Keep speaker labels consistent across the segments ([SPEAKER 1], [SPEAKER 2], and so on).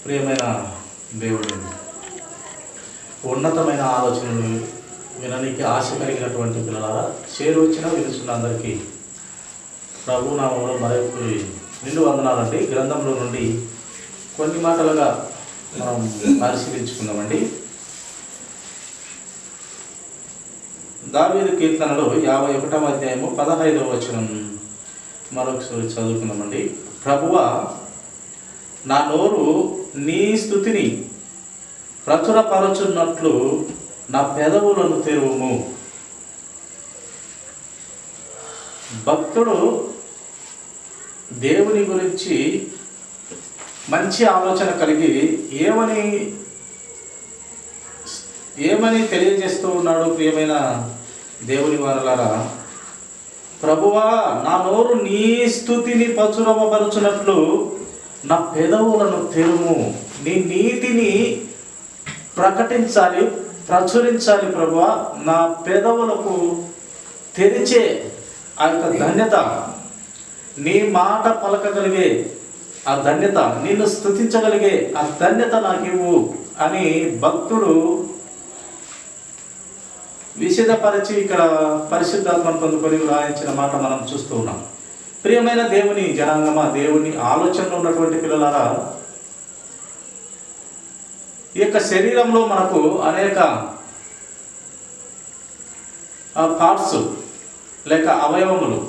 [SPEAKER 1] ప్రియమైన దేవుడు, ఉన్నతమైన ఆలోచనలు వినడానికి ఆశ కలిగినటువంటి పిల్లలారా, చేరువచ్చిన వినుచున్న అందరికీ ప్రభు నామములో మరొక నిండు వందనాలండి. గ్రంథంలో నుండి కొన్ని మాటలుగా మనం పరిశీలించుకుందామండి. దావీదు కీర్తనలో 51వ అధ్యాయము 15వ వచనం మరొకసారి చదువుకుందామండి. ప్రభువా, నా నోరు నీ స్తుతిని ప్రచురపరచున్నట్లు నా పెదవులను తెరువుము. భక్తుడు దేవుని గురించి మంచి ఆలోచన కలిగి ఏమని తెలియజేస్తూ ఉన్నాడు? ప్రియమైన దేవుని వారలారా, ప్రభువా, నా నోరు నీ స్తుతిని ప్రచురపరచున్నట్లు నా పెదవులను తెరుము. నీ నీతిని ప్రకటించాలి, ప్రచురించాలి ప్రభువా. నా పెదవులకు తెరిచే ఆ యొక్క ధన్యత, నీ మాట పలకగలిగే ఆ ధన్యత, నిన్ను స్తుతించగలిగే ఆ ధన్యత నాకు ఇవ్వు అని భక్తుడు విశదపరిచి ఇక్కడ పరిశుద్ధాత్మను పొందుకొని వ్రాయించిన మాట మనం చూస్తూ ఉన్నాం. ప్రియమైన దేవుని జనాంగమా, దేవుని ఆలోచనలో ఉన్నటువంటి పిల్లలారా, ఈ యొక్క శరీరంలో మనకు అనేక పార్ట్స్ లేక అవయవములు,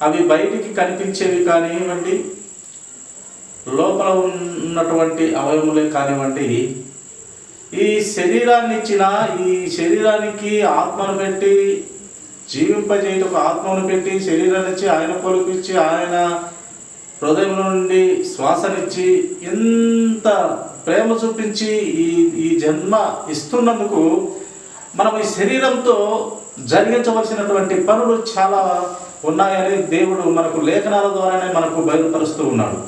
[SPEAKER 1] అవి బయటికి కనిపించేవి కానివ్వండి, లోపల ఉన్నటువంటి అవయవములే కానివ్వండి, ఈ శరీరాన్ని ఇచ్చిన, ఈ శరీరానికి ఆత్మను పెట్టి జీవింపజేయటకు ఆత్మను పెట్టి, శరీరాన్ని ఇచ్చి ఆయన పొలికిచ్చి, ఆయన హృదయం నుండి శ్వాసనిచ్చి, ఎంత ప్రేమ చూపించి ఈ జన్మ ఇస్తున్నందుకు మనం ఈ శరీరంతో జరిగించవలసినటువంటి పనులు చాలా ఉన్నాయని దేవుడు మనకు లేఖనాల ద్వారానే మనకు బయలుపరుస్తూ ఉన్నాడు.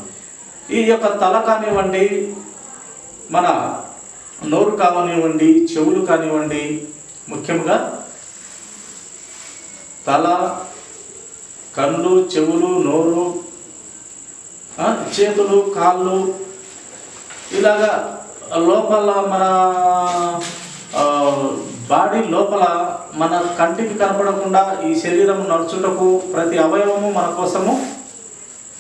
[SPEAKER 1] ఈ యొక్క తల కానివ్వండి, మన నోరు కానివ్వండి, చెవులు కానివ్వండి, ముఖ్యంగా తల, కళ్ళు, చెవులు, నోరు, చేతులు, కాళ్ళు, ఇలాగా లోపల మన బాడీ లోపల మన కంటికి కనపడకుండా ఈ శరీరం నడుచుటకు ప్రతి అవయవము మన కోసము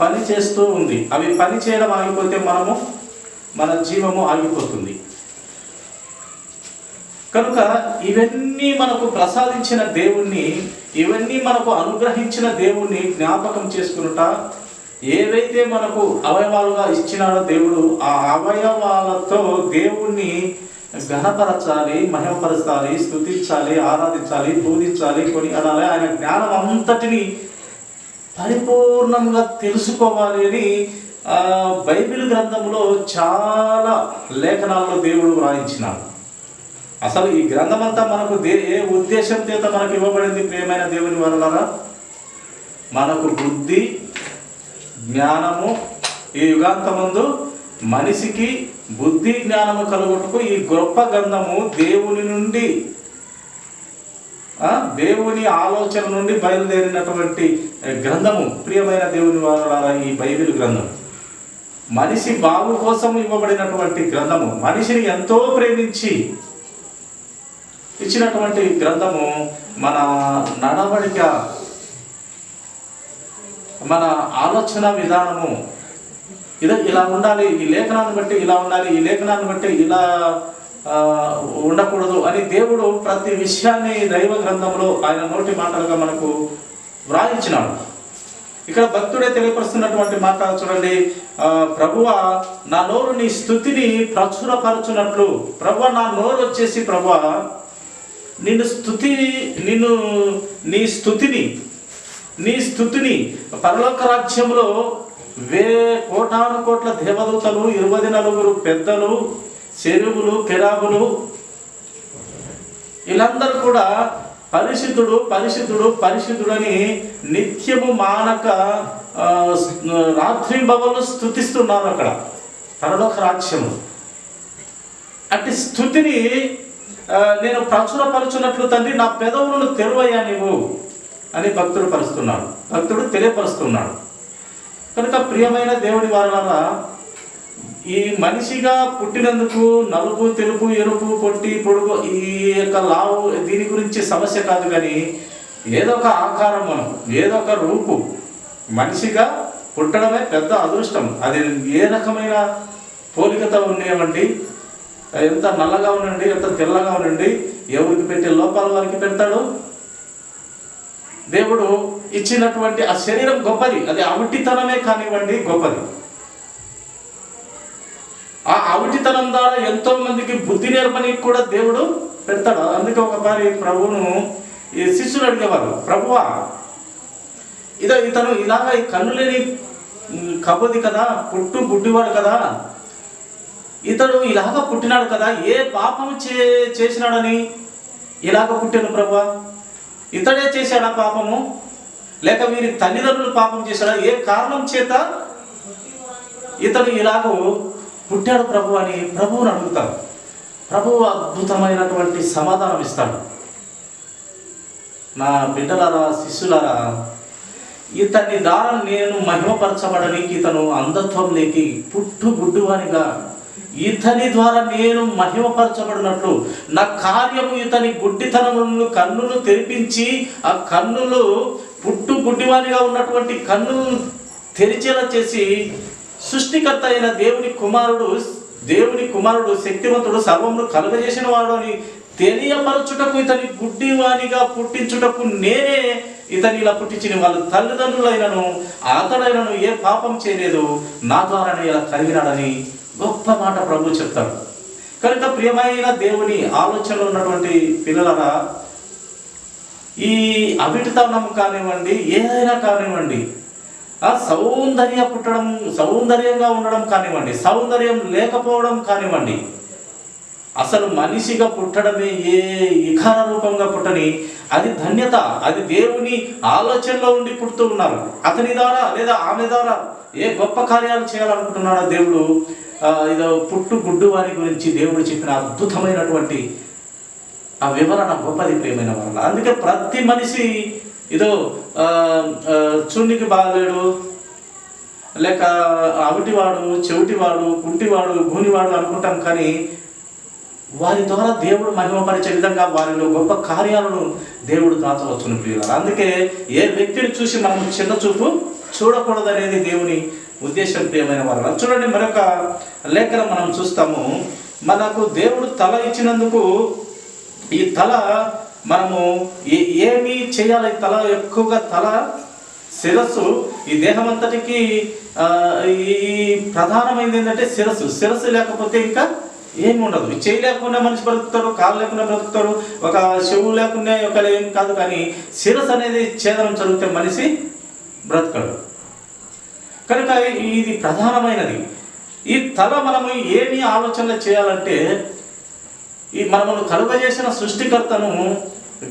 [SPEAKER 1] పని చేస్తూ ఉంది. అవి పని చేయడం ఆగిపోతే మన జీవము ఆగిపోతుంది. కనుక ఇవన్నీ మనకు ప్రసాదించిన దేవుణ్ణి, ఇవన్నీ మనకు అనుగ్రహించిన దేవుణ్ణి జ్ఞాపకం చేసుకునుట, ఏవైతే మనకు అవయవాలుగా ఇచ్చినాడో దేవుడు, ఆ అవయవాలతో దేవుణ్ణి ఘనపరచాలి, మహిమపరచాలి, స్తుతించాలి, ఆరాధించాలి, పూజించాలి, కొనియాడాలి. ఆయన జ్ఞానం అంతటిని పరిపూర్ణంగా తెలుసుకోవాలి అని బైబిల్ గ్రంథంలో చాలా లేఖనాల్లో దేవుడు వ్రాయించినాడు. అసలు ఈ గ్రంథం అంతా మనకు ఏ ఉద్దేశం చేత మనకు ఇవ్వబడింది? ప్రియమైన దేవుని వలన మనకు బుద్ధి, జ్ఞానము, ఈ యుగాంతమందు మనిషికి బుద్ధి జ్ఞానము కలుగుటకు ఈ గొప్ప గ్రంథము దేవుని నుండి, దేవుని ఆలోచన నుండి బయలుదేరినటువంటి గ్రంథము. ప్రియమైన దేవుని వలన ఈ బైబిల్ గ్రంథం మనిషి బాగు కోసం ఇవ్వబడినటువంటి గ్రంథము. మనిషిని ఎంతో ప్రేమించి ఇచ్చినటువంటి గ్రంథము. మన నడవడిక, మన ఆలోచన విధానము ఇలా ఉండాలి, ఈ లేఖనాన్ని బట్టి ఇలా ఉండాలి, ఈ లేఖనాన్ని బట్టి ఇలా ఉండకూడదు అని దేవుడు ప్రతి విషయాన్ని దైవ గ్రంథంలో ఆయన నోటి మాటలుగా మనకు వ్రాయించినాడు. ఇక్కడ భక్తుడే తెలియపరుస్తున్నటువంటి మాట చూడండి. ప్రభువా, నా నోరు నీ స్తుతిని ప్రచురపరచున్నట్లు. ప్రభువా, నా నోరు వచ్చేసి ప్రభువా నీ స్తుతిని పరలోక రాజ్యంలో కోటాను కోట్ల దేవదూతలు, 24 పెద్దలు, చెరువులు, కెరాబులు, వీళ్ళందరూ కూడా పరిశుద్ధుడు, పరిశుద్ధుడు, పరిశుద్ధుడని నిత్యము మానక రాత్రింబవళ్ళు స్తుతిస్తున్నారు అక్కడ పరలోక రాజ్యము. అంటే స్తుతిని నేను ప్రచురపరచున్నట్లు తండ్రి నా పెదవులను తెరువయ్యా నీవు అని భక్తుడు తెలియపరుస్తున్నాడు. కనుక ప్రియమైన దేవుడి వారలారా, ఈ మనిషిగా పుట్టినందుకు నలుపు తెలుపు ఎరుపు పొట్టి పొడుగు ఈ యొక్క లావు దీని గురించి సమస్య కాదు, కానీ ఏదో ఒక ఆకారం, మనం ఏదో ఒక రూపు, మనిషిగా పుట్టడమే పెద్ద అదృష్టం. అది ఏ రకమైన పోలికతో ఉండేవండి, ఎంత నల్లగా ఉండండి, ఎంత తెల్లగా ఉండండి, ఎవరికి పెట్టే లోపాల వారికి పెడతాడు. దేవుడు ఇచ్చినటువంటి ఆ శరీరం గొప్పది, అది అవిటితనమే కానివ్వండి గొప్పది. ఆ అవిటితనం ద్వారా ఎంతో మందికి బుద్ధి నేర్పని కూడా దేవుడు పెడతాడు. అందుకే ఒకసారి ప్రభువును ఈ శిష్యులు అడిగేవారు, ప్రభువా ఇతను ఇలాగ ఈ కన్ను లేని కబోది కదా, పుట్టు గుడ్డివాడు కదా, ఇతడు ఇలాగ పుట్టినాడు కదా, ఏ పాపము చేసినాడని ఇలాగ పుట్టాను ప్రభువా? ఇతడే చేశాడా పాపము, లేక వీరి తల్లిదండ్రులు పాపం చేశాడా? ఏ కారణం చేత ఇతడు ఇలాగో పుట్టాడు ప్రభు అని ప్రభువుని అడుగుతారు. ప్రభువు అద్భుతమైనటువంటి సమాధానం ఇస్తాడు. నా బిడ్డలారా, శిష్యులారా, ఇతని ద్వారా నేను మహిమపరచబడడానికి, ఇతను అంధత్వం లేకి పుట్టు గుడ్డువానిగా ఇతని ద్వారా నేను మహిమపరచబడినట్లు నా కార్యము ఇతని గుడ్డితనములను కన్నులు తెరిపించి, ఆ కన్నులు పుట్టు గుడ్డివానిగా ఉన్నటువంటి కన్నులను తెరిచేలా చేసి, సృష్టికర్త అయిన దేవుని కుమారుడు శక్తివంతుడు, సర్వమును కలుగజేసిన వాడు అని తెలియపరచుటకు, ఇతని గుడ్డివానిగా పుట్టించుటకు నేనే ఇతని ఇలా పుట్టించిన వాళ్ళ తల్లిదండ్రులైనను అతడైనను ఏ పాపం చేయలేదు, నా ద్వారానే ఇలా కలిగినాడని గొప్ప మాట ప్రభు చెప్తాడు. కనుక ప్రియమైన దేవుని ఆలోచనలో ఉన్నటువంటి పిల్లలరా, ఈ అవిటితనం కానివ్వండి, ఏదైనా కానివ్వండి, సౌందర్యంగా ఉండడం కానివ్వండి, సౌందర్యం లేకపోవడం కానివ్వండి, అసలు మనిషిగా పుట్టడమే ఏ ఇఖార రూపంగా పుట్టని అది ధన్యత. అది దేవుని ఆలోచనలో ఉండి పుడుతూ ఉన్నారు. అతని ద్వారా లేదా ఆమె ద్వారా ఏ గొప్ప కార్యాలు చేయాలనుకుంటున్నాడో దేవుడు, ఇదో పుట్టు గుడ్డు వారి గురించి దేవుడు చెప్పిన అద్భుతమైనటువంటి ఆ వివరణ గొప్పది ప్రియమైన వాళ్ళ. అందుకే ప్రతి మనిషి ఇదో చుండికి బాగలేడు, లేక అవిటివాడు, చెవిటివాడు, కుంటివాడు, గూనివాడు అనుకుంటాం, కానీ వారి ద్వారా దేవుడు మహిమపరిచే విధంగా వారిలో గొప్ప కార్యాలను దేవుడు దాచవచ్చును ప్రియులారా. అందుకే ఏ వ్యక్తిని చూసి మనం చిన్న చూపు చూడకూడదనేది దేవుని ఉద్దేశం ప్రియమైన వారు. చూడండి, మరొక లేఖనం మనం చూస్తాము. మనకు దేవుడు తల ఇచ్చినందుకు ఈ తల మనము ఏమి చేయాలి? తల ఎక్కువగా తల, శిరస్సు, ఈ దేహం అంతటికి ఈ ప్రధానమైనది ఏంటంటే శిరస్సు. శిరస్సు లేకపోతే ఇంకా ఏమి ఉండదు. చేయి లేకుండా మనిషి బ్రతుకుతారు, కాలు లేకుండా బ్రతుకుతారు, ఒక చెవు లేకుండా ఒక ఏం కాదు, కానీ శిరస్సు అనేది ఛేదనం జరిగితే మనిషి బ్రతకడు. కనుక ఇది ప్రధానమైనది. ఈ తల మనము ఏమి ఆలోచనలు చేయాలంటే, ఈ మనము కలుగజేసిన సృష్టికర్తను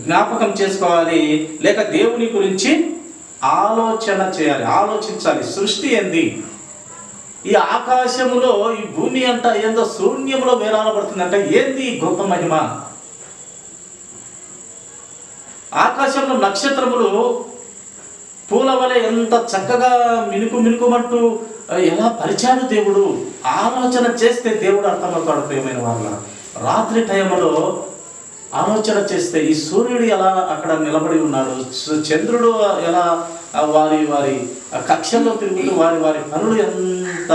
[SPEAKER 1] జ్ఞాపకం చేసుకోవాలి, లేక దేవుని గురించి ఆలోచన చేయాలి, ఆలోచించాలి. సృష్టి ఏంది? ఈ ఆకాశములో ఈ భూమి అంట ఏందో శూన్యంలో వేలాడబడుతుందంట. ఏంది గొప్ప మహిమ? ఆకాశంలో నక్షత్రములు పూల వలె ఎంత చక్కగా మినుకుమంటూ ఎలా పరిచాడు దేవుడు. ఆలోచన చేస్తే దేవుడు అర్థమవుతాడు ప్రియమైన వాళ్ళ. రాత్రి టైంలో ఆలోచన చేస్తే ఈ సూర్యుడు ఎలా అక్కడ నిలబడి ఉన్నాడు, చంద్రుడు ఎలా వారి కక్షల్లో తిరుగుతూ వారి పనులు ఎంత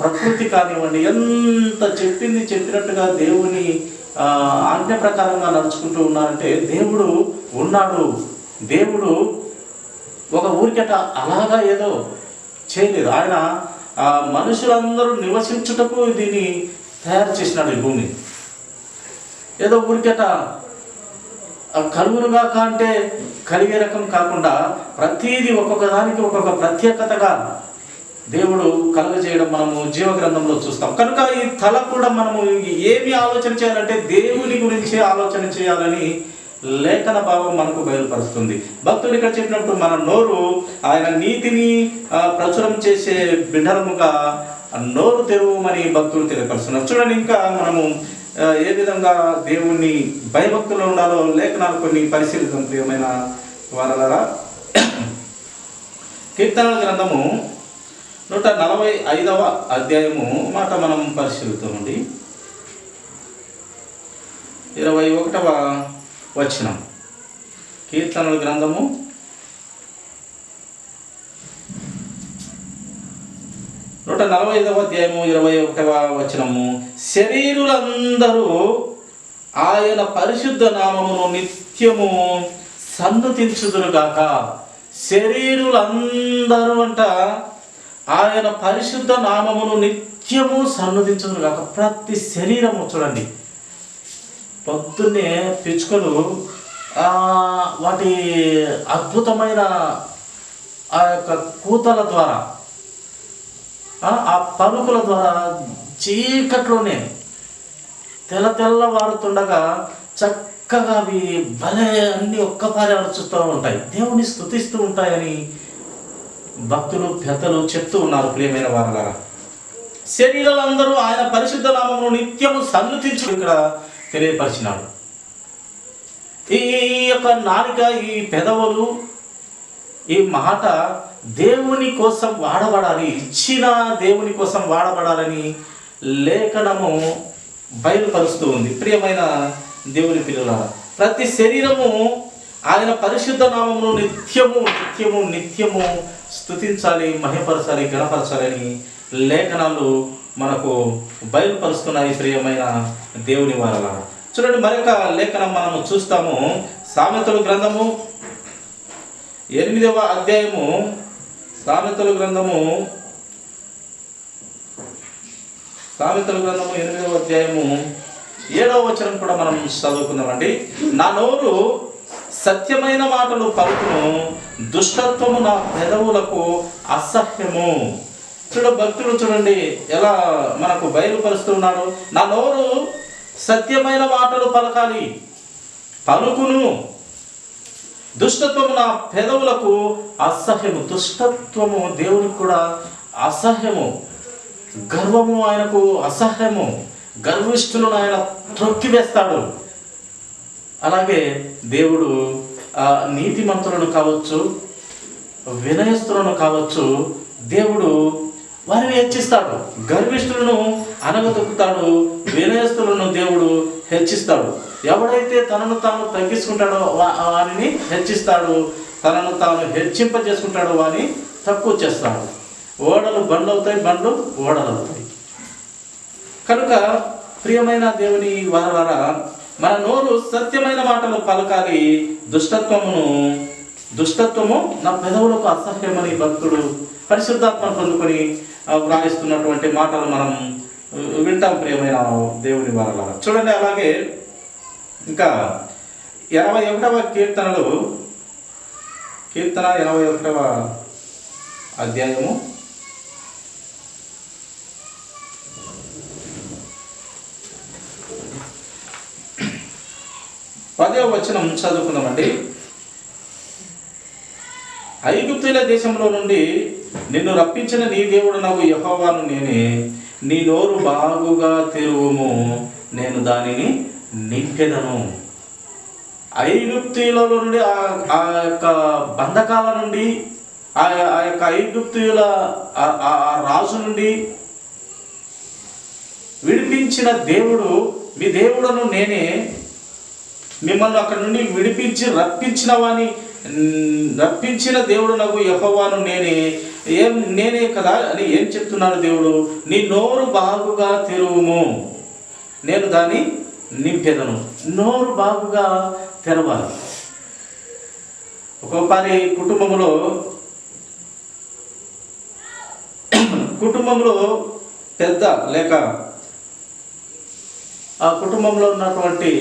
[SPEAKER 1] ప్రకృతి కానివ్వండి, ఎంత చెప్పినట్టుగా దేవుని ఆజ్ఞ ప్రకారంగా నడుచుకుంటూ ఉన్నారంటే దేవుడు ఉన్నాడు. దేవుడు ఒక ఊరికట అలాగా ఏదో చేయలేదు. ఆయన మనుషులందరూ నివసించుటకు దీన్ని తయారు చేసినాడు. ఈ భూమి ఏదో ఊరికట కలుగునుగా అంటే కలిగే రకం కాకుండా ప్రతీది ఒక్కొక్క దానికి ఒక్కొక్క ప్రత్యేకతగా దేవుడు కలుగజేయడం మనము జీవగ్రంథంలో చూస్తాం. కనుక ఈ తల కూడా మనము ఏమి ఆలోచన చేయాలంటే దేవుని గురించి ఆలోచన చేయాలని లేఖన భావం మనకు బయలుపరుస్తుంది. భక్తుడు ఇక్కడ చెప్పినప్పుడు మన నోరు ఆయన నీతిని ప్రచురం చేసే బిడ్డలముగా నోరు తెరువమని భక్తులు తెలియపరుస్తున్నారు. చూడండి, ఇంకా మనము ఏ విధంగా దేవుణ్ణి భయభక్తులు ఉండాలో లేఖనాలు కొన్ని పరిశీలిద్దాం ప్రియమైన వారలారా. కీర్తనల గ్రంథము 145వ అధ్యాయము మాట మనం పరిశీలిద్దామండి. 21వ వచనం. కీర్తనల గ్రంథము 145వ అధ్యాయము 21వ వచనము. శరీరులందరూ ఆయన పరిశుద్ధ నామమును నిత్యము సన్నుతించుదురుగాక. శరీరులందరూ అంట ఆయన పరిశుద్ధ నామమును నిత్యము సన్నుతించుదురుగాక. ప్రతి శరీరము చూడండి, పొద్దున్నే పిచ్చుకలు వాటి అద్భుతమైన ఆ యొక్క కూతల ద్వారా, ఆ పలుకుల ద్వారా చీకట్లోనే తెల్లవారుతుండగా చక్కగా అవి భలే అన్ని ఒక్కపారి అరుచుతూ ఉంటాయి, దేవుని స్తుతిస్తూ ఉంటాయని భక్తులు పెద్దలు చెప్తూ ఉన్నారు. ప్రియమైన వారలారా, శరీరాలందరూ ఆయన పరిశుద్ధ నామమును నిత్యము సన్నుతించు ఇక్కడ తెలియపరిచినాడు. ఈ యొక్క నాలుక, ఈ పెదవులు, ఈ మాట దేవుని కోసం వాడబడాలి, ఇచ్చిన దేవుని కోసం వాడబడాలని లేఖనము బయలుపరుస్తూ ఉంది. ప్రియమైన దేవుని పిల్లలారా, ప్రతి శరీరము ఆయన పరిశుద్ధ నామమును నిత్యము నిత్యము నిత్యము స్తుతించాలి, మహిమపరచాలి, గణపరచాలని లేఖనాలు మనకు బయలుపరుస్తున్నాయి. ప్రియమైన దేవుని వారలారా, చూడండి మరొక లేఖనం మనము చూస్తాము. సామెతల గ్రంథము 8వ అధ్యాయము, సామెతల గ్రంథము 8వ అధ్యాయము 7వ వచనం కూడా మనం చదువుకుందామండి. నా నోరు సత్యమైన మాటలు పలుకును, దుష్టత్వము నా పెదవులకు అసహ్యము. భక్తుడు చూడండి ఎలా మనకు బయలుపరుస్తున్నాడు. నా నోరు సత్యమైన మాటలు పలకాలి, పలుకును, దుష్టత్వము నా పెదవులకు అసహ్యము. దుష్టత్వము దేవునికి కూడా అసహ్యము, గర్వము ఆయనకు అసహ్యము. గర్విష్ఠులను ఆయన త్రొక్కివేస్తాడు. అలాగే దేవుడు నీతిమంతులను కావచ్చు, వినయస్తులను కావచ్చు, దేవుడు వారిని హెచ్చిస్తాడు. గర్విష్ఠులను అనగతొక్కుతాడు, వినయస్తులను దేవుడు హెచ్చిస్తాడు. ఎవడైతే తనను తాను తగ్గించుకుంటాడో వారిని హెచ్చిస్తాడు, తనను తాను హెచ్చింపజేసుకుంటాడో వారిని తక్కువ చేస్తాడు. ఓడలు బండ్లు అవుతాయి, బండ్లు ఓడలు అవుతాయి. కనుక ప్రియమైన దేవుని వారలారా, మన నోరు సత్యమైన మాటలు పలకాలి, దుష్టత్వము నా పెదవులకు అసహ్యమని భక్తుడు పరిశుద్ధాత్మ పొందుకొని వ్రాయిస్తున్నటువంటి మాటలు మనం వింటాం. ప్రియమైన దేవుని వారలారా, చూడండి. అలాగే ఇంకా 81వ కీర్తన 81వ అధ్యాయము 10వ వచనం చదువుకుందామండి. ఐగుప్తుల దేశంలో నుండి నిన్ను రప్పించిన నీ దేవుడు నాకు యెహోవాను నేనే. నీ నోరు బాగుగా తెరువుము, నేను దానిని నింపెదను. ఐగుప్తుల నుండి ఆ యొక్క బంధకాల నుండి, ఆ యొక్క ఐగుప్తుల రాజు నుండి విడిపించిన దేవుడు, మీ దేవుడను నేనే. మిమ్మల్ని అక్కడి నుండి విడిపించి రప్పించిన దేవుడు నాకు యెహోవాను నేనే కదా అని ఏం చెప్తున్నాడు దేవుడు? నీ నోరు బాగుగా తెరువుము, నేను దాన్ని నింపెదను. నోరు బాగుగా తెరవాలి. ఒక్కొక్కసారి కుటుంబంలో పెద్ద లేక ఆ కుటుంబంలో ఉన్నటువంటి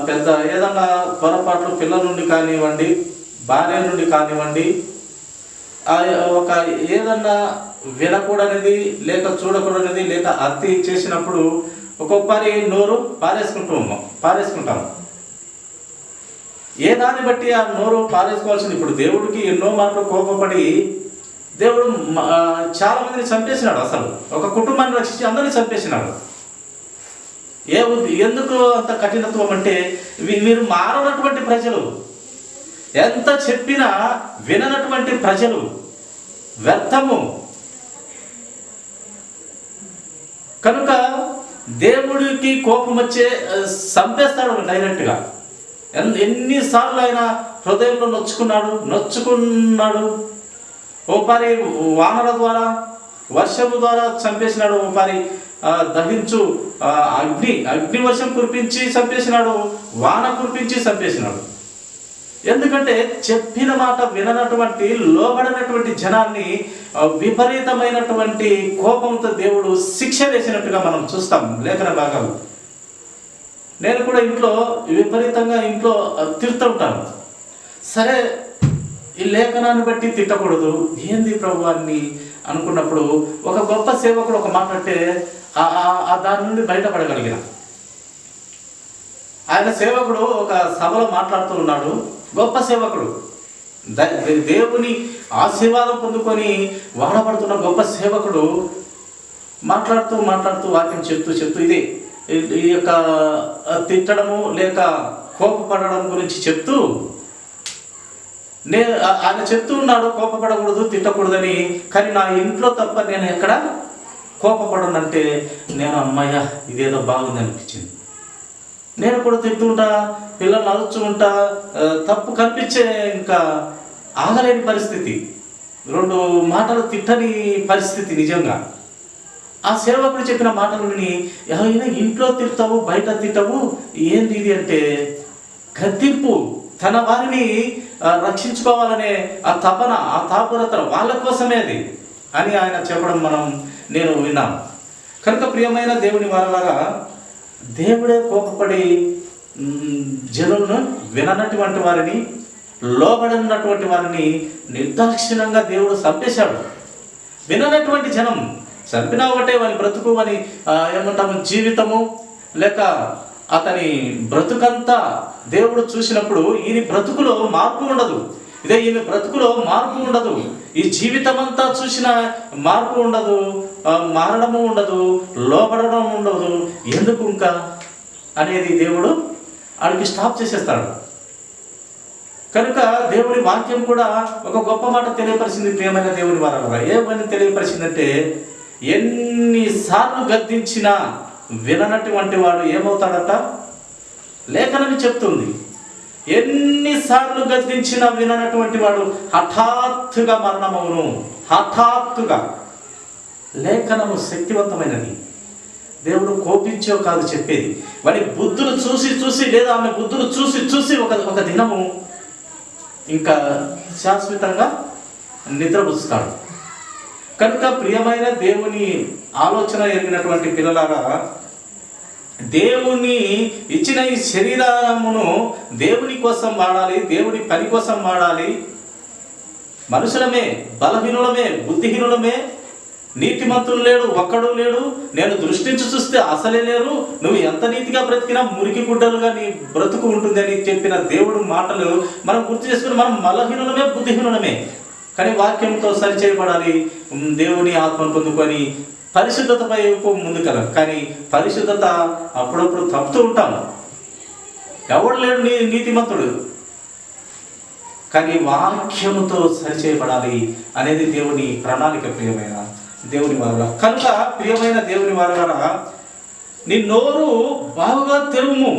[SPEAKER 1] పెద్ద ఏదన్నా పొరపాట్లు పిల్లల నుండి కానివ్వండి, భార్య నుండి కానివ్వండి, ఒక ఏదన్నా వినకూడనిది లేక చూడకూడనిది లేక అతి చేసినప్పుడు ఒక్కొక్కసారి నోరు పారేసుకుంటాం. ఏ దాన్ని బట్టి ఆ నోరు పారేసుకోవాల్సింది. ఇప్పుడు దేవుడికి ఎన్నో మాటలు కోపపడి దేవుడు చాలా మందిని చంపేసినాడు. అసలు ఒక కుటుంబాన్ని రక్షించి అందరినీ చంపేసినాడు. ఎందుకు అంత కఠినత్వం అంటే, మీరు మారనటువంటి ప్రజలు, ఎంత చెప్పినా విననటువంటి ప్రజలు, వ్యర్థము కనుక దేవుడికి కోపం వచ్చే చంపేస్తాడు డైరెక్ట్గా. ఎన్నిసార్లు ఆయన హృదయంలో నొచ్చుకున్నాడు. ఓపారి వానల ద్వారా, వర్షము ద్వారా చంపేసినాడు. ఓపారి దహించు అగ్ని వర్షం కురిపించి చంపేసినాడు, వాన కురిపించి చంపేసినాడు. ఎందుకంటే చెప్పిన మాట విననటువంటి, లోబడినటువంటి జనాన్ని విపరీతమైనటువంటి కోపంతో దేవుడు శిక్ష వేసినట్టుగా మనం చూస్తాం లేఖన భాగాలు. నేను కూడా విపరీతంగా ఇంట్లో తిడుతూ ఉంటాను. సరే, ఈ లేఖనాన్ని బట్టి తిట్టకూడదు, ఏంది ప్రభు అని అనుకున్నప్పుడు ఒక గొప్ప సేవకుడు ఒక మాట అంటే దాని నుండి బయటపడగలిగిన. ఆయన సేవకుడు ఒక సభలో మాట్లాడుతూ ఉన్నాడు. గొప్ప సేవకుడు, దేవుని ఆశీర్వాదం పొందుకొని వాడబడుతున్న గొప్ప సేవకుడు మాట్లాడుతూ వాక్యం చెప్తూ ఇది ఈ యొక్క తిట్టడము లేక కోపపడడం గురించి చెప్తూ ఆయన చెప్తూ ఉన్నాడు, కోపపడకూడదు, తిట్టకూడదని. కానీ నా ఇంట్లో తప్ప నేను ఎక్కడ కోపపడనంటే నేను అమ్మయ్య ఇదేదో బాగుంది అనిపించింది. నేను కూడా తింటూ ఉంటా, పిల్లల్ని అరుచు ఉంటా, తప్పు కనిపించే ఇంకా ఆగలేని పరిస్థితి, 2 మాటలు తిట్టని పరిస్థితి. నిజంగా ఆ సేవకుడు చెప్పిన మాటలని ఎవరైనా ఇంట్లో తిడతావు, బయట తిట్టవు, ఏంది ఇది అంటే గద్దింపు, తన వారిని రక్షించుకోవాలనే ఆ తపన, ఆ తాపరత వాళ్ళ కోసమే అది అని ఆయన చెప్పడం నేను విన్నాను. కనుక ప్రియమైన దేవుని వారలాగా, దేవుడే కోపపడి జనులను విననటువంటి వారిని, లోబడినటువంటి వారిని నిర్దాక్షిణ్యంగా దేవుడు చంపేశాడు. విననటువంటి జనం చంపినా ఒకటే, వాని బ్రతుకు అని ఏమంటాము జీవితము లేక అతని బ్రతుకంతా దేవుడు చూసినప్పుడు ఈయన బ్రతుకులో మార్పు ఉండదు, ఈయన బ్రతుకులో మార్పు ఉండదు, ఈ జీవితం అంతా చూసిన మార్పు ఉండదు, మారడము ఉండదు, లోపడడం ఉండదు. ఎందుకు ఇంకా అనేది దేవుడు ఆడికి స్టాప్ చేసేస్తాడు. కనుక దేవుని వాక్యం కూడా ఒక గొప్ప మాట తెలియపరిచింది. ప్రియమైన దేవుని వారలారా, ఏమని తెలియపరిచిందంటే, ఎన్నిసార్లు గద్దించినా విననటువంటి వాడు ఏమవుతాడట? లేఖనని చెప్తుంది, ఎన్నిసార్లు గద్దించినా విననటువంటి వాడు హఠాత్తుగా మరణమవును. హఠాత్తుగా. లేఖనము శక్తివంతమైనది. దేవుడు కోపించో కాదు చెప్పేది, వాడి బుద్ధులు చూసి లేదా ఆమె బుద్ధులు చూసి ఒక దినము ఇంకా శాశ్వతంగా నిద్రపుస్తాడు. కనుక ప్రియమైన దేవుని ఆలోచన ఎరిగినటువంటి పిల్లలారా, దేవుని ఇచ్చిన ఈ శరీరమును దేవుని కోసం వాడాలి, దేవుని పని కోసం వాడాలి. మనుషులమే, బలహీనులమే, బుద్ధిహీనులమే, నీతిమంతులు లేడు, ఒక్కడు లేడు, నేను దృష్టించి చూస్తే అసలే లేరు, నువ్వు ఎంత నీతిగా బ్రతికినా మురికి గుడ్డలుగా నీ బ్రతుకు ఉంటుందని చెప్పిన దేవుడు మాటలు మనం గుర్తు చేసుకుని మనం బలహీనులమే, బుద్ధిహీనులమే. కానీ వాక్యంతో సరిచేయబడాలి, దేవుని ఆత్మను పొందుకొని పరిశుద్ధతపై ముందుకెళ్ళాలి. కానీ పరిశుద్ధత అప్పుడప్పుడు తప్పుతూ ఉంటాము. ఎవడు లేడు నీతిమంతుడు, కానీ వాక్యముతో సరిచేయబడాలి అనేది దేవుని ప్రణాళిక. ప్రియమైన దేవుని వారలా, కనుక ప్రియమైన దేవుని వారలా, నీ నోరు బాగా తెరువుము,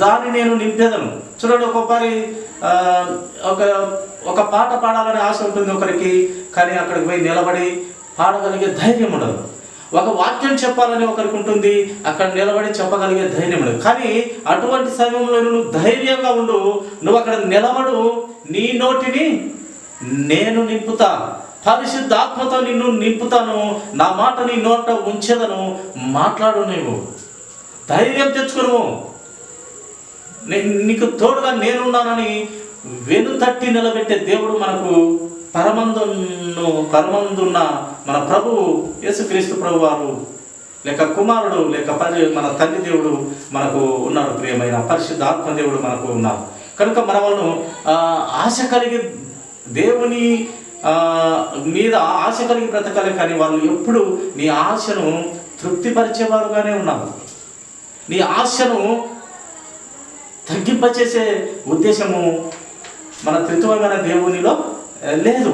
[SPEAKER 1] దాన్ని నేను నింపేదను. చూడండి, ఒక్కొక్కరి ఒక పాట పాడాలనే ఆశ ఉంటుంది ఒకరికి, కానీ అక్కడికి పోయి నిలబడి పాడగలిగే ధైర్యం ఉండదు. ఒక వాక్యం చెప్పాలని ఒకరికి ఉంటుంది, అక్కడ నిలబడి చెప్పగలిగే ధైర్యం ఉండదు. కానీ అటువంటి సమయంలో నువ్వు ధైర్యంగా ఉండు, నువ్వు అక్కడ నిలబడు, నీ నోటిని నేను నింపుతా, పరిశుద్ధాత్మతో నిన్ను నింపుతాను, నా మాట నీ నోట ఉంచేదను, మాట్లాడు. నువ్వు ధైర్యం తెచ్చుకును, నీకు తోడుగా నేనున్నానని వెనుతట్టి నిలబెట్టే దేవుడు మనకు పరమందున్న మన ప్రభువు యేసుక్రీస్తు ప్రభు వారు లేక కుమారుడు లేక మన తండ్రి దేవుడు మనకు ఉన్నాడు. ప్రియమైన పరిశుద్ధాత్మ దేవుడు మనకు ఉన్నారు. కనుక మన వాళ్ళను ఆశ కలిగి దేవుని మీద ఆశ కలిగి బ్రతకాలి. కానీ వాళ్ళు ఎప్పుడు నీ ఆశను తృప్తిపరిచేవారుగానే ఉన్నారు. నీ ఆశను తగ్గింపచేసే ఉద్దేశము మన త్రిత్వమైన దేవునిలో లేదు.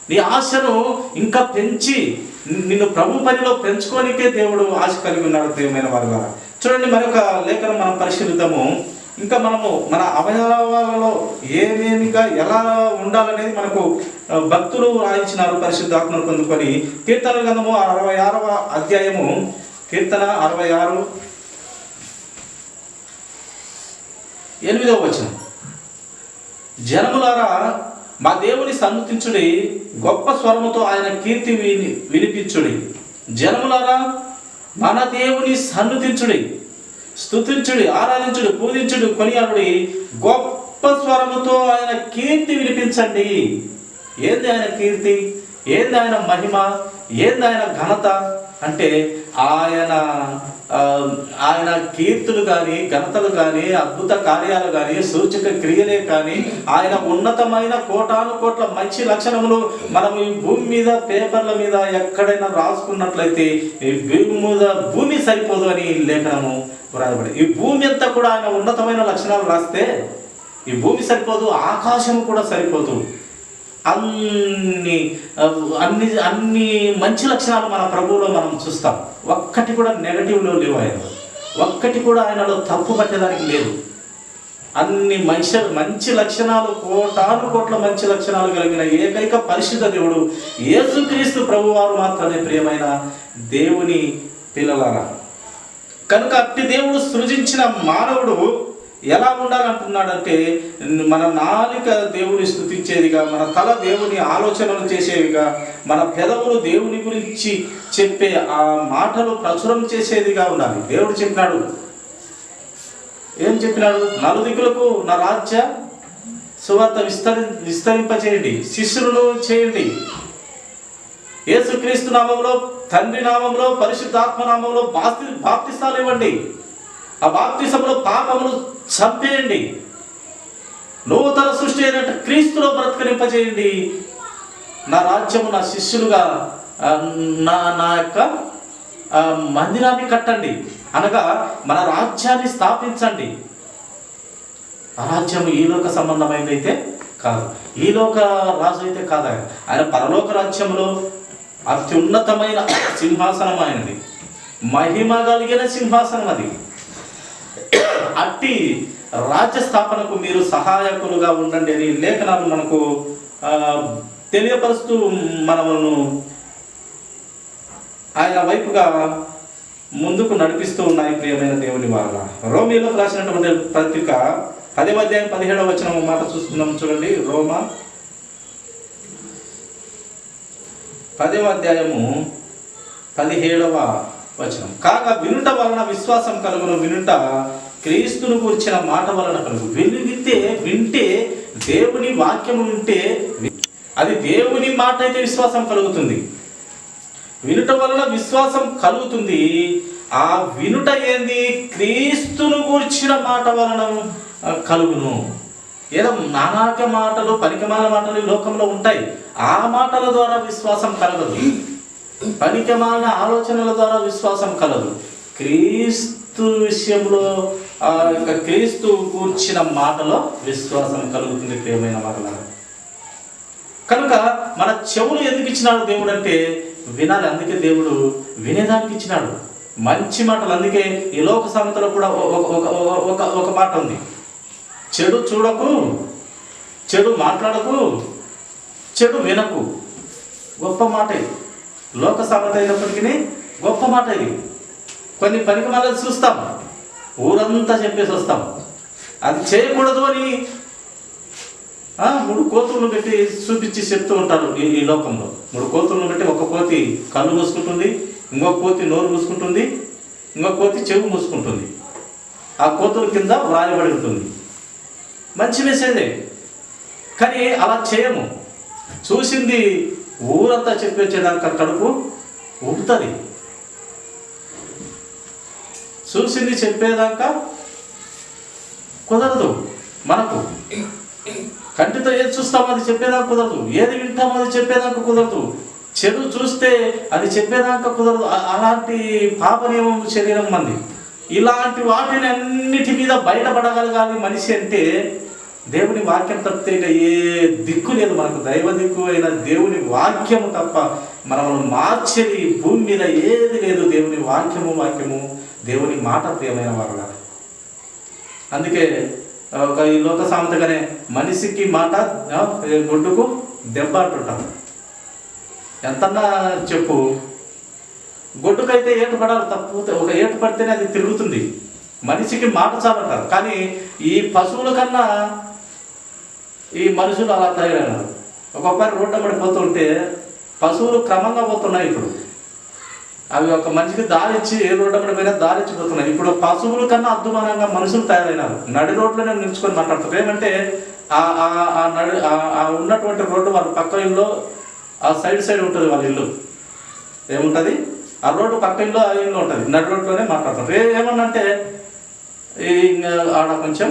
[SPEAKER 1] నీ ఆశను ఇంకా పెంచి నిన్ను ప్రభు పనిలో పెంచుకోనికే దేవుడు ఆశ కలిగి ఉన్నాడు. ప్రియమైన వారి ద్వారా చూడండి, మరొక లేఖనం మనం పరిశీలిద్దాము. ఇంకా మనము మన అవయవాలలో ఏమేమిగా ఎలా ఉండాలనేది మనకు భక్తులు రాయించినారు పరిశుద్ధాత్మను పొందుకొని. కీర్తన గ్రంథము 66వ అధ్యాయము, కీర్తన 66 8వ వచనం. జనములారా మా దేవుని సన్నుతించుడి, గొప్ప స్వరముతో ఆయన కీర్తి వినిపించుడి. జనములారా మన దేవుని సన్నుతించుడి, స్తుతించుడి, ఆరాధించుడి, పూజించుడి, కొనియాడుడి, గొప్ప స్వరముతో ఆయన కీర్తి వినిపించండి. ఏంది ఆయన కీర్తి? ఏంది ఆయన మహిమ? ఏంది ఆయన ఘనత? అంటే ఆయన కీర్తులు కానీ, ఘనతలు కానీ, అద్భుత కార్యాలు కానీ, సూచక క్రియలే కానీ, ఆయన ఉన్నతమైన కోటాను కోట్ల మంచి లక్షణములు మనం ఈ భూమి మీద పేపర్ల మీద ఎక్కడైనా రాసుకున్నట్లయితే ఈ భూమి సరిపోదు అని లేఖనము వ్రాయబడి. ఈ భూమి అంతా కూడా ఆయన ఉన్నతమైన లక్షణాలు రాస్తే ఈ భూమి సరిపోదు, ఆకాశం కూడా సరిపోదు. అన్ని మంచి లక్షణాలు మన ప్రభువులో మనం చూస్తాం. ఒక్కటి కూడా నెగటివ్లో లేవు ఆయనలో, ఒక్కటి కూడా ఆయనలో తప్పు పట్టేదానికి లేదు. అన్ని మంచి లక్షణాలు, కోటాను కోట్ల మంచి లక్షణాలు కలిగిన ఏకైక పరిశుద్ధ దేవుడు యేసుక్రీస్తు ప్రభువారు మాత్రమే. ప్రియమైన దేవుని పిల్లలారా, కనుక అట్టి దేవుడు సృజించిన మానవుడు ఎలా ఉండాలంటున్నాడంటే, మన నాలుక దేవుని స్తుతించేదిగా, మన తల దేవుని ఆలోచనలు చేసేవిగా, మన పెదవులు దేవుని గురించి చెప్పే ఆ మాటలు ప్రచురం చేసేదిగా ఉండాలి. దేవుడు చెప్పినాడు, ఏం చెప్పినాడు? నలుదిక్కులకు నా రాజ్య సువార్త విస్తరింపచేయండి, శిష్యులను చేయండి. యేసుక్రీస్తు నామంలో, తండ్రి నామంలో, పరిశుద్ధాత్మ నామంలో బాప్తిసాలు ఇవ్వండి. ఆ బాప్తిసంలో పాపములు చంపేయండి. నూతన సృష్టి అయినట్టు క్రీస్తులో బ్రతకనింపజేయండి. నా రాజ్యము, నా శిష్యులుగా నా యొక్క మందిరాన్ని కట్టండి, అనగా మన రాజ్యాన్ని స్థాపించండి. ఆ రాజ్యము ఈ లోక సంబంధమైనదైతే కాదు, ఈ లోక రాజు అయితే కాదు. ఆయన పరలోక రాజ్యంలో అత్యున్నతమైన సింహాసనం ఆయనది, మహిమ కలిగిన సింహాసనం అది. అట్టి రాజ్య స్థాపనకు మీరు సహాయకులుగా ఉండండి అని లేఖనాలు మనకు తెలియపరుస్తూ మనమును ఆయన వైపుగా ముందుకు నడిపిస్తూ ఉన్నాయి. ప్రియమైన దేవుని వాళ్ళ రోమీలకు రాసినటువంటి పత్రిక 10వ అధ్యాయం 17వ వచనం మాట చూసుకుందాం. చూడండి, రోమా 10వ అధ్యాయము 17వ వచనం. కాగా వినుట వలన విశ్వాసం కలుగును, వినుట క్రీస్తును గురించిన మాట వలన కలుగు. వింటే దేవుని వాక్యము వింటే అది దేవుని మాట అయితే విశ్వాసం కలుగుతుంది. వినుట వలన విశ్వాసం కలుగుతుంది. ఆ వినుట ఏంది? క్రీస్తును గురించిన మాట వలన కలుగును. ఏదో నానాక మాటలు, పనికిమాల మాటలు ఈ లోకంలో ఉంటాయి. ఆ మాటల ద్వారా విశ్వాసం కలగదు, పనికిమాలిన ఆలోచనల ద్వారా విశ్వాసం కలదు. క్రీస్తు విషయంలో క్రీస్తు కూర్చిన మాటలో విశ్వాసం కలుగుతుంది. ప్రియమైన వారలారా, కనుక మన చెవులు ఎందుకు ఇచ్చినాడు దేవుడు అంటే వినాలి. అందుకే దేవుడు వినేదానికి ఇచ్చినాడు మంచి మాటలు. అందుకే ఈ లోక సమతలో కూడా ఒక మాట ఉంది, చెడు చూడకు, చెడు మాట్లాడకు, చెడు వినకు. గొప్ప మాట ఇది, లోక సమత అయినప్పటికీ గొప్ప మాట ఇది. కొన్ని పనికి మళ్ళీ చూస్తాం, ఊరంతా చెప్పేసి వస్తాం. అది చేయకూడదు అని 3 కోతులను పెట్టి చూపించి చెప్తూ ఉంటారు. ఈ లోకంలో 3 కోతులను పెట్టి ఒక కోతి కళ్ళు మూసుకుంటుంది, ఇంకొక కోతి నోరు మూసుకుంటుంది, ఇంకొక కోతి చెవు మూసుకుంటుంది. ఆ కోతుల కింద వ్రాయబడి ఉంటుంది. మంచి మెసేజే, కానీ అలా చేయము. చూసింది ఊరంతా చెప్పేదాకా కడుపు ఉబ్బుతుంది. చూసింది చెప్పేదాకా కుదరదు. మనకు కంటితో ఏది చూస్తామో అది చెప్పేదాకా కుదరదు, ఏది వింటామో అది చెప్పేదాకా కుదరదు. చెడు చూస్తే అది చెప్పేదాకా కుదరదు. అలాంటి పాపనియమం శరీరం మంది. ఇలాంటి వాటిని అన్నిటి మీద బయటపడగలగాలి మనిషి అంటే దేవుని వాక్యం తప్పితే ఏ దిక్కు లేదు మనకు. దైవ దిక్కు అయిన దేవుని వాక్యము తప్ప మనల్ని మార్చేది భూమి మీద ఏది లేదు. దేవుని వాక్యము దేవుని మాట ప్రియమైన వారులారా. అందుకే ఈ లోక సామెతగానే మనిషికి మాట గుడ్డుకు దెబ్బ అంటుంటాం. ఎంతన్నా చెప్పు, గొడ్డుకైతే ఏటు పడాలి, తప్పు ఒక ఏటు పడితేనే అది తిరుగుతుంది. మనిషికి మాట చాలంటారు. కానీ ఈ పశువుల కన్నా ఈ మనుషులు అలా తయారైనారు. ఒక్కొక్కసారి రోడ్డు పడిపోతూ ఉంటే పశువులు క్రమంగా పోతున్నాయి. ఇప్పుడు అవి ఒక మనిషికి దారిచ్చి ఏ రోడ్డు పడిపోయినా దారిచ్చిపోతున్నాయి. ఇప్పుడు పశువుల కన్నా అద్భుతంగా మనుషులు తయారైనారు. నడి రోడ్లోనే నిలుచుకొని మాట్లాడుతారు. ఏమంటే ఉన్నటువంటి రోడ్డు వాళ్ళ పక్క ఇల్లు, ఆ సైడ్ ఉంటుంది వాళ్ళ ఇల్లు. ఏముంటుంది, ఆ రోడ్డు పక్క ఇల్లు, ఆ ఇల్లు ఉంటుంది. నడి రోడ్లోనే మాట్లాడతారు. ఏమన్నంటే ఆడ కొంచెం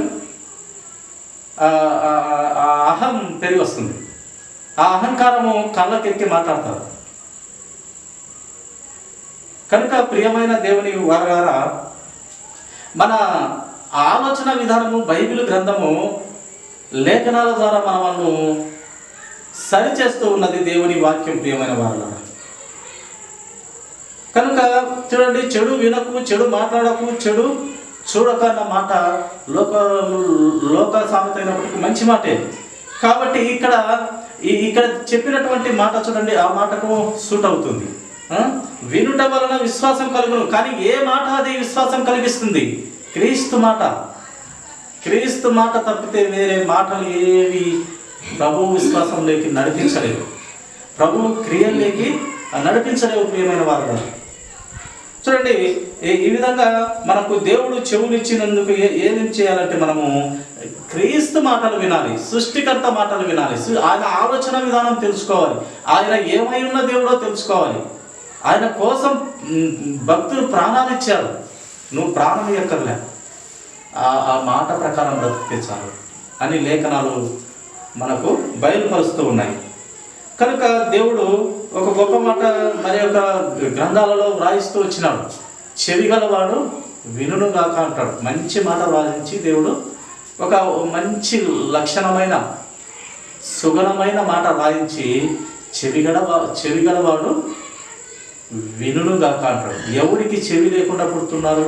[SPEAKER 1] అహం పెరిగి వస్తుంది. ఆ అహంకారము కళ్ళకెక్కి మాట్లాడతారు. కనుక ప్రియమైన దేవుని వారగారా, మన ఆలోచన విధానము బైబిల్ గ్రంథము లేఖనాల ద్వారా మనము సరిచేస్తూ ఉన్నది దేవుని వాక్యం. ప్రియమైన వారగారా, కనుక చూడండి, చెడు వినకు, చెడు మాట్లాడకు, చెడు చూడక అన్న మాట లోక సామెత అయినప్పటికీ మంచి మాటే. కాబట్టి ఇక్కడ చెప్పినటువంటి మాట చూడండి, ఆ మాటకు సూట్ అవుతుంది. వినుట వలన విశ్వాసం కలుగును. కానీ ఏ మాట అది విశ్వాసం కలిగిస్తుంది? క్రీస్తు మాట. క్రీస్తు మాట తప్పితే వేరే మాటలు ఏవి ప్రభు విశ్వాసంలోకి నడిపించలేవు, ప్రభు క్రియల్లోకి నడిపించలేవు. ప్రియమైన వారు చూడండి, ఈ విధంగా మనకు దేవుడు చెవులు ఇచ్చినందుకు ఏం చేయాలంటే మనము క్రీస్తు మాటలు వినాలి, సృష్టికర్త మాటలు వినాలి, ఆయన ఆలోచన విధానం తెలుసుకోవాలి, ఆయన ఏమై ఉన్న దేవుడో తెలుసుకోవాలి. ఆయన కోసం భక్తులు ప్రాణాలు ఇచ్చారు. నువ్వు ప్రాణం ఎక్కర్లే, ఆ మాట ప్రకారం బ్రతికితే చాలు అని లేఖనాలు మనకు బయలుపరుస్తూ ఉన్నాయి. కనుక దేవుడు ఒక గొప్ప మాట మరి యొక్క గ్రంథాలలో వ్రాయిస్తూ వచ్చినాడు. చెవిగలవాడు వినుగాక అంటాడు. మంచి మాట వ్రాయించి దేవుడు ఒక మంచి లక్షణమైన సుగుణమైన మాట వ్రాయించి చెవిగలవాడు వినుగాక అంటాడు. ఎవరికి చెవి లేకుండా పుడుతున్నారు?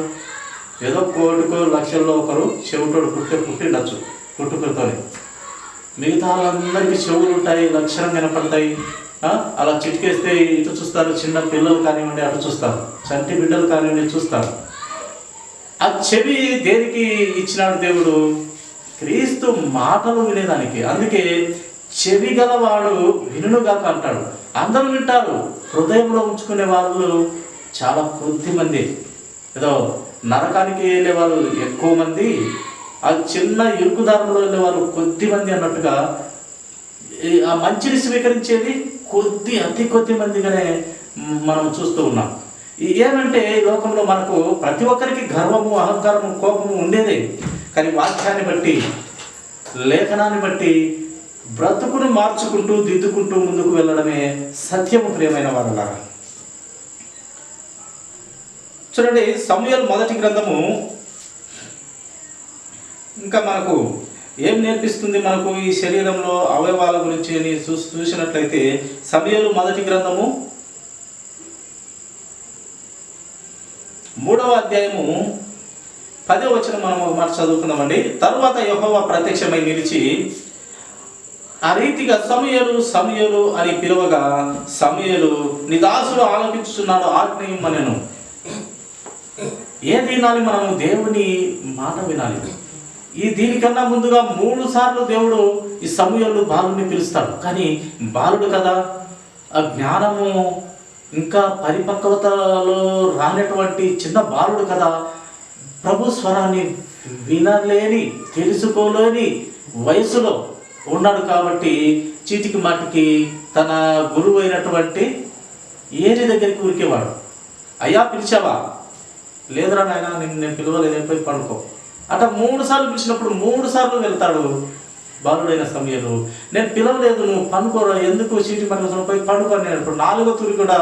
[SPEAKER 1] ఏదో కోటికో లక్షల్లో ఒకరు చెవిటోడు పుట్టిండొచ్చు పుట్టుకతోనే. మిగతా వాళ్ళందరికీ చెవులు ఉంటాయి, లక్షణం కనపడతాయి. అలా చిటికేస్తే ఇటు చూస్తారు. చిన్న పిల్లలు కానివ్వండి అటు చూస్తారు, చంటి బిడ్డలు కానివ్వండి చూస్తారు. ఆ చెవి దేనికి ఇచ్చినాడు దేవుడు? క్రీస్తు మాటలు వినేదానికి. అందుకే చెవి గలవాడు వినుగాక అంటాడు. అందరూ వింటారు, హృదయంలో ఉంచుకునే వాళ్ళు చాలా కొద్ది మంది. ఏదో నరకానికి వెళ్ళేవారు ఎక్కువ మంది, ఆ చిన్న ఇరుకుదారులో వెళ్ళేవారు కొద్ది మంది అన్నట్టుగా ఆ మంచిని స్వీకరించేది అతి కొద్ది మందిగానే మనం చూస్తూ ఉన్నాం. ఏమంటే ఈ లోకంలో మనకు ప్రతి ఒక్కరికి గర్వము, అహంకారము, కోపము ఉండేదే. కానీ వాక్యాన్ని బట్టి, లేఖనాన్ని బట్టి బ్రతుకును మార్చుకుంటూ దిద్దుకుంటూ ముందుకు వెళ్ళడమే సత్యము. ప్రియమైన వారలారా చూడండి, సమూయేలు మొదటి గ్రంథము ఇంకా మనకు ఏం నేర్పిస్తుంది? మనకు ఈ శరీరంలో అవయవాల గురించి చూసినట్లయితే సమూయేలు మొదటి గ్రంథము 3వ అధ్యాయము 10వ వచనం మనం ఒక మాట చదువుకుందామండి. తరువాత యెహోవా ప్రత్యక్షమై నిలిచి ఆ రీతిగా సమూయేలు అని పిలువగా, సమూయేలు నీ దాసుడు ఆలకించుచున్నాడు, ఆజ్ఞయిమ్మనెను. ఏది వినాలి? మనము దేవుని మాట వినాలి. దీనికన్నా ముందుగా 3 సార్లు దేవుడు ఈ సమూయేలు బాలుని పిలుస్తాడు. కానీ బాలుడు కదా, ఆ జ్ఞానము ఇంకా పరిపక్వతలో రానటువంటి చిన్న బాలుడు కదా, ప్రభు స్వరాన్ని వినలేని, తెలుసుకోలేని వయసులో ఉన్నాడు. కాబట్టి చీటికి మాటికి తన గురువు అయినటువంటి ఏలి దగ్గరికి ఉరికేవాడు. అయ్యా పిలిచావా? లేదురా నాయన, నేను పిలవలేదు, పోయి పడుకో అట 3 సార్లు పిలిచినప్పుడు 3 సార్లు వెళ్తాడు బాలుడైన సమూయేలు. నేను పిలవలేదు, నువ్వు పనుకోరా, ఎందుకు చీటి పనులు పోయి పడుకో. నేను ఇప్పుడు 4వ తూరి కూడా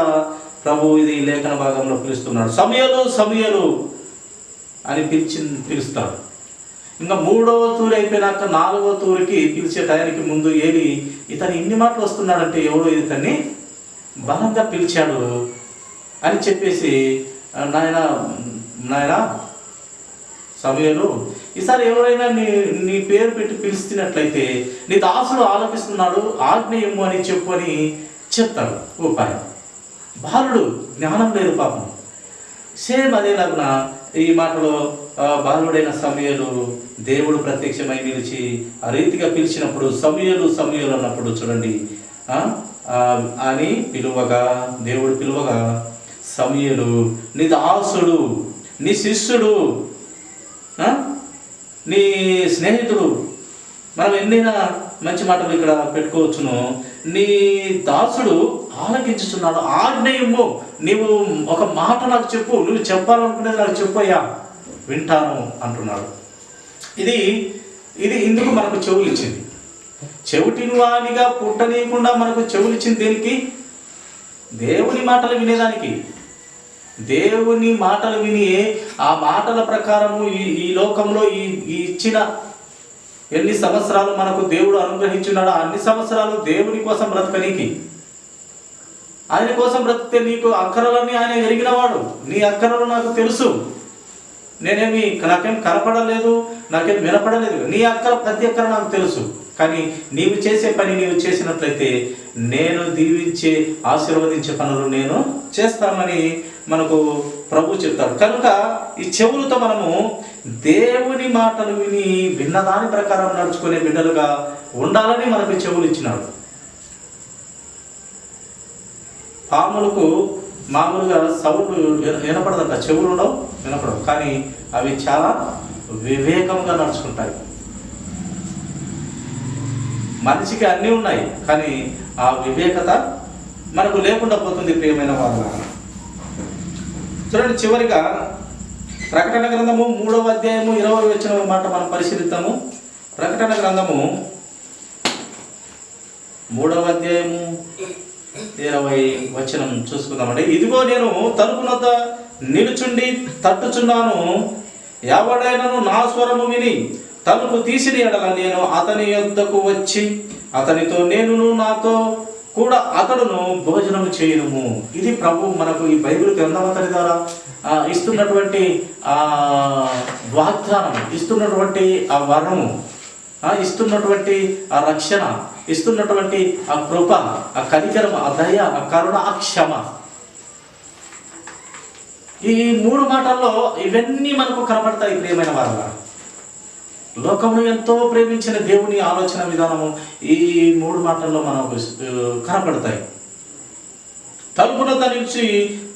[SPEAKER 1] ప్రభు ఇది లేఖన భాగంలో పిలుస్తున్నాడు, సమూయేలు అని పిలుస్తాడు. ఇంకా 3వ తూరి అయిపోయినాక 4వ తూరికి పిలిచే టయానికి ముందు ఏలి ఇతను ఇన్ని మాటలు వస్తున్నాడంటే ఎవడో ఇతన్ని బలంగా పిలిచాడు అని చెప్పేసి, నాయన నాయన సమూయేలు, ఈసారి ఎవరైనా నీ పేరు పెట్టి పిలుస్తున్నట్లయితే నీ దాసుడు ఆలోచిస్తున్నాడు, ఆజ్ఞ ఇమ్ము అని చెప్పు అని చెప్తాడు ఉపాయం. బాలుడు జ్ఞానం లేదు పాపం. సేమ్ అదేలాగున ఈ మాటలో బాలుడైన సమూయేలు దేవుడు ప్రత్యక్షమై నిలిచి ఆ రీతిగా పిలిచినప్పుడు సమూయేలు సమూయేలు అన్నప్పుడు చూడండి, అని పిలువగా, దేవుడు పిలువగా సమూయేలు నీ దాసుడు, నీ శిష్యుడు, నీ స్నేహితుడు, మనం ఎన్నైనా మంచి మాటలు ఇక్కడ పెట్టుకోవచ్చును, నీ దాసుడు ఆలకించుచున్నాడు, ఆజ్ఞ ఇమ్ము, నీవు ఒక మాట నాకు చెప్పు, నువ్వు చెప్పాలనుకునేది నాకు చెప్పయ్యా, వింటాను అంటున్నాడు. ఇది ఇది ఇందుకు మనకు చెవులు ఇచ్చింది. చెవిటిని వానిగా పుట్టనీయకుండా మనకు చెవులు ఇచ్చింది దేనికి? దేవుని మాటలు వినేదానికి. దేవుని మాటలు విని ఆ మాటల ప్రకారము ఈ లోకంలో ఈ ఇచ్చిన ఎన్ని సంవత్సరాలు మనకు దేవుడు అనుగ్రహించున్నాడో అన్ని సంవత్సరాలు దేవుని కోసం బ్రతకనీకి. ఆయన కోసం బ్రతికితే నీకు అక్కరలన్నీ ఆయన ఎరిగినవాడు. నీ అక్కరలు నాకు తెలుసు, నాకేం కనపడలేదు, నాకేం వినపడలేదు. నీ అక్కర ప్రతి అక్కర నాకు తెలుసు. కానీ నీవు చేసే పని నీవు చేసినట్లయితే నేను దీవించే ఆశీర్వదించే పనులు నేను చేస్తామని మనకు ప్రభు చెప్తాడు. కనుక ఈ చెవులతో మనము దేవుని మాటలు విని విన్నదాని ప్రకారం నడుచుకునే బిడ్డలుగా ఉండాలని మనకు చెవులు ఇచ్చినాడు. పాములకు మామూలుగా సౌండ్ వినపడదంట, చెవులు ఉండవు, వినపడవు. కానీ అవి చాలా వివేకంగా నడుచుకుంటాయి. మనిషికి అన్నీ ఉన్నాయి, కానీ ఆ వివేకత మనకు లేకుండా పోతుంది. ప్రియమైన వాళ్ళ చూడండి, చివరిగా ప్రకటన గ్రంథము 3వ అధ్యాయము 20వ వచనం మాట మనం పరిశీలిద్దాము. ప్రకటన గ్రంథము 3వ అధ్యాయము 20వ వచనం చూసుకుందామండి. ఇదిగో నేను తలుపు వద్ద నిలుచుండి తట్టుచున్నాను, ఎవడైనను నా స్వరము విని తలుపు తీసిన ఎడల నేను అతని యొద్దకు వచ్చి అతనితో నేనును నాతో కూడా అతడును భోజనము చేయనుము. ఇది ప్రభు మనకు ఈ బైబిల్ గ్రంథమంతటి ద్వారా ఇస్తున్నటువంటి వాగ్దానం, ఇస్తున్నటువంటి ఆ వరము, ఇస్తున్నటువంటి ఆ రక్షణ, ఇస్తున్నటువంటి ఆ కృప, ఆ కనికరం, ఆ దయ, ఆ కరుణ, ఆ క్షమ. ఈ 3 మాటల్లో ఇవన్నీ మనకు కనబడతాయి. ప్రియమైన వారలా, లోకంలో ఎంతో ప్రేమించిన దేవుని ఆలోచన విధానము ఈ 3 మాటల్లో మనకు కనపడతాయి. తలుపునొద్ద నిలిచి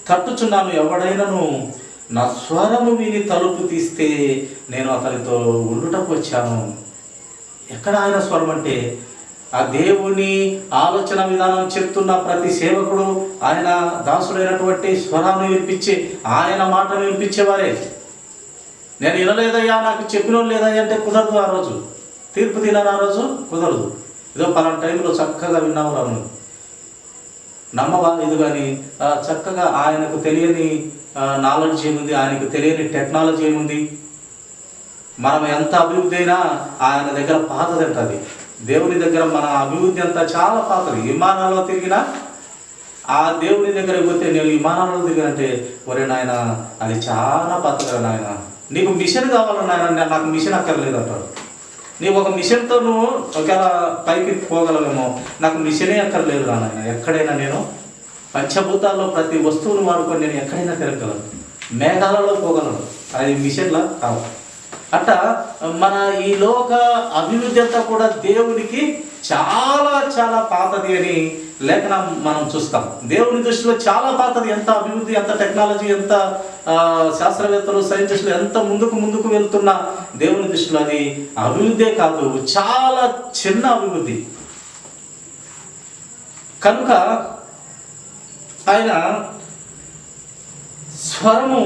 [SPEAKER 1] తట్టుచున్నాను, ఎవడైనను నా స్వరము విని తలుపు తీస్తే నేను అతనితో ఉండుటకు వచ్చాను. ఎక్కడ ఆయన స్వరం అంటే ఆ దేవుని ఆలోచన విధానం చెప్తున్న ప్రతి సేవకుడు ఆయన దాసుడైనటువంటి స్వరాన్ని వినిపించి ఆయన మాటను వినిపించేవారే. నేను వినలేదయ్యా, నాకు చెప్పిన లేదయ్యా అంటే కుదరదు. ఆ రోజు తీర్పు తినను, ఆ రోజు కుదరదు. ఏదో పలానా టైంలో చక్కగా విన్నాము రాను నమ్మవా ఇది. కానీ చక్కగా ఆయనకు తెలియని నాలెడ్జ్ ఏముంది, ఆయనకు తెలియని టెక్నాలజీ ఏముంది. మనం ఎంత అభివృద్ధి అయినా ఆయన దగ్గర పాతది అంటది. దేవుని దగ్గర మన అభివృద్ధి అంతా చాలా పాతది. విమానాల్లో తిరిగినా ఆ దేవుని దగ్గరికి పోతే నేను విమానాల్లో తిరిగిన అంటే, ఒరే నాయన అది చాలా పాతగా నాయన, నీకు మిషన్ కావాలన్నా నాకు మిషన్ అక్కర్లేదు అంటాడు. నీవు ఒక మిషన్తో నువ్వు ఒకవేళ పైకి పోగలవేమో, నాకు మిషనే అక్కర్లేదు రా నాయన. ఎక్కడైనా నేను పంచభూతాల్లో ప్రతి వస్తువును వాడుకొని నేను ఎక్కడైనా తిరగలను, మేఘాలలో పోగలను. అది మిషన్లా కావాలి. అట్లా మన ఈ లోక అభివృద్ధి అంతా కూడా దేవునికి చాలా చాలా పాతది అని లేఖనం మనం చూస్తాం. దేవుని దృష్టిలో చాలా పాతది. ఎంత అభివృద్ధి, ఎంత టెక్నాలజీ, ఎంత శాస్త్రవేత్తలు, సైంటిస్టులు ఎంత ముందుకు వెళ్తున్నా దేవుని దృష్టిలో అది అభివృద్ధే కాదు, చాలా చిన్న అభివృద్ధి. కనుక ఆయన స్వరము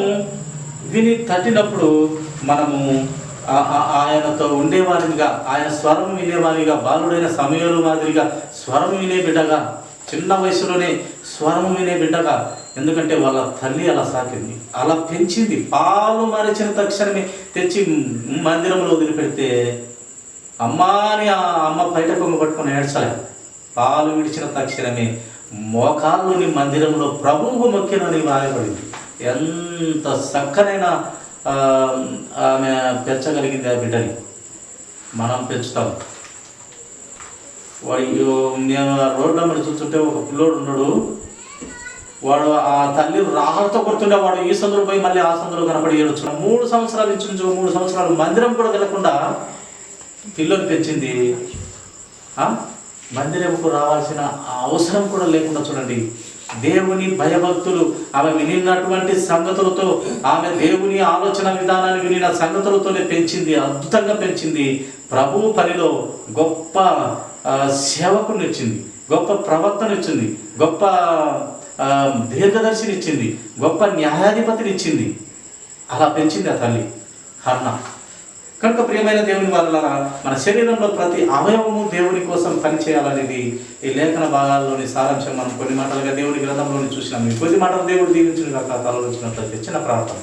[SPEAKER 1] విని తట్టినప్పుడు మనము ఆయనతో ఉండేవారిగా, ఆయన స్వరం వినేవారిగా, బాలుడైన సమూయేలు మాదిరిగా స్వరం వినే బిడ్డగా, చిన్న వయసులోనే స్వరం వినే బిడ్డగా. ఎందుకంటే వాళ్ళ తల్లి అలా సాకింది, అలా పెంచింది. పాలు మరిచిన తక్షణమే తెచ్చి మందిరంలో వదిలిపెడితే అమ్మ అని ఆ అమ్మ బయట కొంగ పట్టుకొని ఏడ్చలే. పాలు విడిచిన తక్షణమే మోకాళ్ళుని మందిరంలో ప్రభువుకు మొక్కినని రాయబడింది. ఎంత చక్కనైన ఆమె పెంచగలిగింది ఆ బిడ్డని. మనం పెంచుతాం. వాడు నేను రోడ్డు నెంబర్ చూస్తుంటే ఒక పిల్లోడు ఉన్నాడు. వాడు ఆ తల్లి రాళ్ళతో కొడుతుండే, వాడు ఈ సందులో పోయి మళ్ళీ ఆ సందులో కనపడి ఏడుచు. 3 సంవత్సరాలు ఇచ్చి 3 సంవత్సరాలు మందిరం కూడా వెళ్ళకుండా పిల్లోని పెంచింది. మందిరంకు రావాల్సిన అవసరం కూడా లేకుండా చూడండి, దేవుని భయభక్తులు ఆమె వినినటువంటి సంగతులతో, ఆమె దేవుని ఆలోచన విధానాన్ని వినిన సంగతులతోనే పెంచింది, అద్భుతంగా పెంచింది. ప్రభు పనిలో గొప్ప సేవకుని ఇచ్చింది, గొప్ప ప్రవక్తను ఇచ్చింది, గొప్ప దీర్ఘదర్శిని ఇచ్చింది, గొప్ప న్యాయాధిపతిని ఇచ్చింది. అలా పెంచింది ఆ తల్లి హన్న. కనుక ప్రియమైన దేవుని వల్ల మన శరీరంలో ప్రతి అవయవము దేవుని కోసం పనిచేయాలనేది ఈ లేఖన భాగాల్లోని సారాంశం. మనం కొన్ని మాటలుగా దేవుని గ్రంథంలోని చూసినాం. కొద్ది మాటలు దేవుడు దీవించిన కాక తలలోచినట్లయితే చిన్న ప్రార్థన.